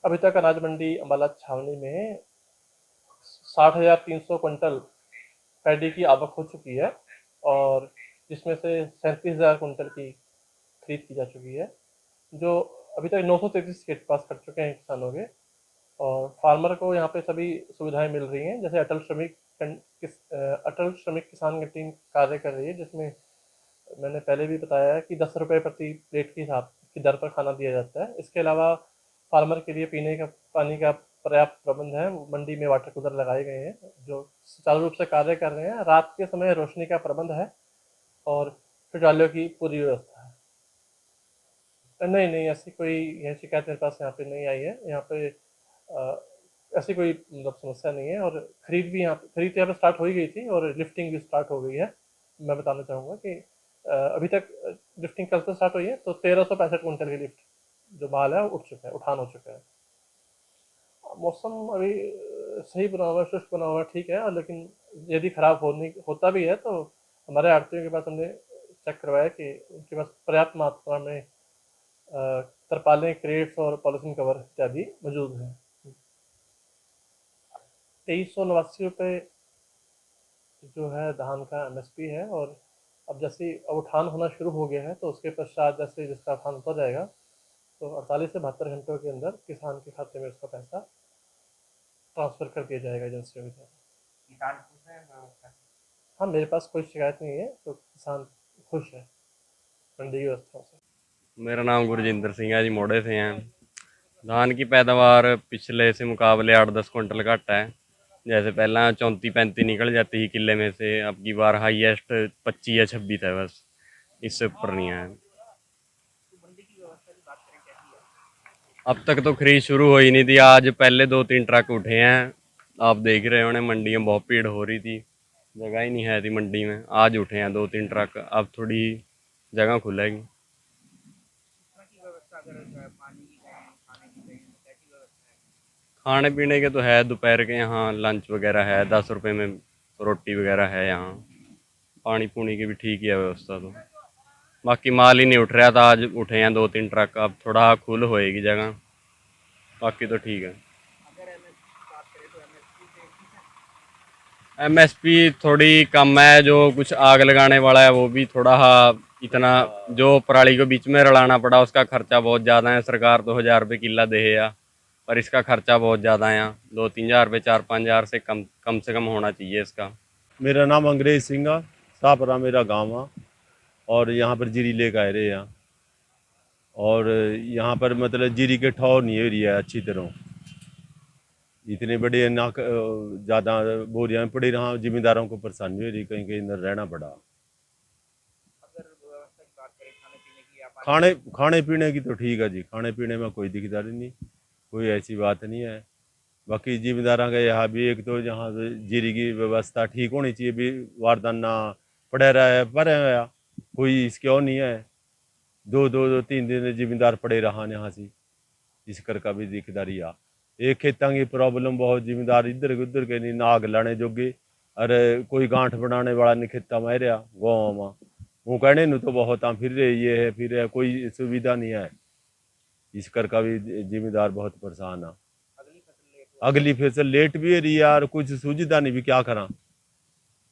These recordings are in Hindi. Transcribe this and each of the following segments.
अभी तक अनाज मंडी अम्बाला छावनी में 60,300 क्विंटल पैडी की आवक हो चुकी है और जिसमें से 37,000 क्विंटल की खरीद की जा चुकी है, जो अभी तक 933 के पास कर चुके हैं किसानों के। और फार्मर को यहाँ पे सभी सुविधाएं मिल रही हैं, जैसे अटल श्रमिक किसान कैंटीन कार्य कर रही है, जिसमें मैंने पहले भी बताया है कि 10 रुपये प्रति प्लेट के हिसाब की दर पर खाना दिया जाता है। इसके अलावा फार्मर के लिए पीने का पानी का पर्याप्त प्रबंध है। मंडी में वाटर कूलर लगाए गए हैं जो सुचारू रूप से कार्य कर रहे हैं। रात के समय रोशनी का प्रबंध है और शौचालयों की पूरी व्यवस्था है। नहीं नहीं, ऐसी कोई यह शिकायत मेरे पास यहाँ पे नहीं आई है। यहाँ पे ऐसी कोई मतलब समस्या नहीं है। और खरीद यहाँ पे स्टार्ट हो ही गई थी और लिफ्टिंग भी स्टार्ट हो गई है। मैं बताना चाहूँगा कि अभी तक लिफ्टिंग कल से स्टार्ट हुई है, तो 1365 क्विंटल की लिफ्ट जो माल है वो उठ चुका है, उठान हो चुका है। मौसम अभी सही बना हुआ है, शुष्क बना हुआ है, ठीक है। और लेकिन यदि खराब होता भी है तो हमारे आड़तियों के पास हमने चेक करवाया कि उनके पास पर्याप्त मात्रा में तरपालें, क्रेट्स और पॉलिथीन कवर इत्यादि मौजूद हैं। 2389 रुपये जो है धान का एमएसपी है। और अब जैसे अब उठान होना शुरू हो गया है तो उसके पश्चात जैसे जिसका उठान होता जाएगा तो 48 से 72 घंटों के अंदर किसान के खाते में उसका पैसा ट्रांसफ़र कर दिया जाएगा एजेंसियों की तरफ। किसान खुश है व्यवस्था? हाँ, मेरे पास कोई शिकायत नहीं है, तो किसान खुश है मंडी की व्यवस्था से। मेरा नाम गुरजिंदर सिंह है जी, मोड़े से हैं। धान की पैदावार पिछले से मुकाबले 8-10 कुंटल घट है। जैसे पहला 34-35 निकल जाती थी किले में से, अब की बार हाईएस्ट 25 या 26 है बस, इससे ऊपर नहीं है। अब तक तो खरीद शुरू हो ही नहीं थी। आज पहले 2-3 ट्रक उठे हैं। आप देख रहे हो मंडी में बहुत भीड़ हो रही थी, जगह ही नहीं है थी मंडी में। आज उठे हैं 2-3 ट्रक, अब थोड़ी जगह खुलेगी। खाने पीने के तो है, दोपहर के यहाँ लंच वगैरह है, 10 रुपये में रोटी वगैरह है यहाँ। पानी पूनी की भी ठीक ही है व्यवस्था। तो बाकी माल ही नहीं उठ रहा था, आज उठे हैं 2-3 ट्रक, अब थोड़ा खुल होएगी जगह, बाकी तो ठीक है। एमएसपी थोड़ी कम है। जो कुछ आग लगाने वाला है वो भी थोड़ा इतना, जो पराली को बीच में रलाना पड़ा उसका खर्चा बहुत ज़्यादा है। सरकार तो 1000 रुपये किला दे है, पर इसका खर्चा बहुत ज़्यादा है। यहाँ 2-3 हज़ार रुपये, 4-5 हज़ार से कम होना चाहिए इसका। मेरा नाम अंग्रेज सिंह है, सापरा मेरा गांव है और यहाँ पर जीरी लेकर आए रहे यहाँ। और यहाँ पर मतलब जीरी के ठौर नहीं हो रही है अच्छी तरह। इतने बड़े ना ज़्यादा बोरियां में पड़ी रहा, जिम्मेदारों को परेशानी हो रही, कहीं कहीं इधर रहना पड़ा। खाने खाने पीने की तो ठीक है जी, खाने पीने में कोई दिकदारी नहीं, कोई ऐसी बात नहीं है। बाकी जिम्मेदारों का यहाँ भी एक तो यहाँ जीरी की व्यवस्था ठीक होनी चाहिए भी, वारदान ना पड़े रहा पर कोई इसके और नहीं है। दो 3 दिन जिम्मेदार पड़े रहा यहाँ से, इस कर का भी दिकदारी आ। एक खेतों की प्रॉब्लम बहुत, जिम्मेदार इधर उधर के नहीं, नाग लाने जोगे। अरे कोई गांठ बनाने वाला नहीं खेता में रहा गाँव में, वो कहने नु तो बहुत आ, फिर ये है फिर है, कोई सुविधा नहीं है। इस कर का भी जिम्मेदार बहुत परेशान है। अगली फसल लेट भी है रही यार, कुछ सुविधा नहीं भी क्या करा।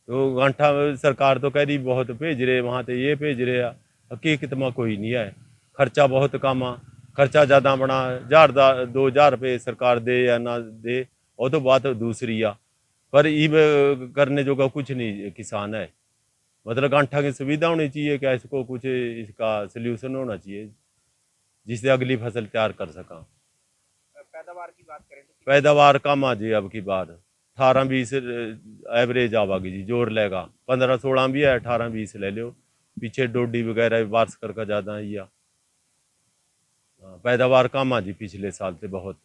तो गांठा सरकार तो कह रही बहुत भेज रहे वहाँ तो ये भेज रहे हैं, हकीकत में कोई नहीं है। खर्चा बहुत कम आ, खर्चा ज़्यादा बना 1000-2000 रुपये सरकार दे या ना दे वो तो बात दूसरी आ। पर ईब करने जो का कुछ नहीं किसान है। मतलब गांठा की सुविधा होनी चाहिए, क्या इसको कुछ इसका सल्यूशन होना चाहिए जिससे अगली फसल तैयार कर सका। पैदावार की बात करें तो पैदावार कम आ जी, अब की बार 18-20 एवरेज आवागी जी, जोर लेगा 15-16 भी है, 18-20 ले लो। पीछे डोडी वगैरह बारिश कर ज़्यादा ही आ। पैदावार कम आ जी पिछले साल से बहुत।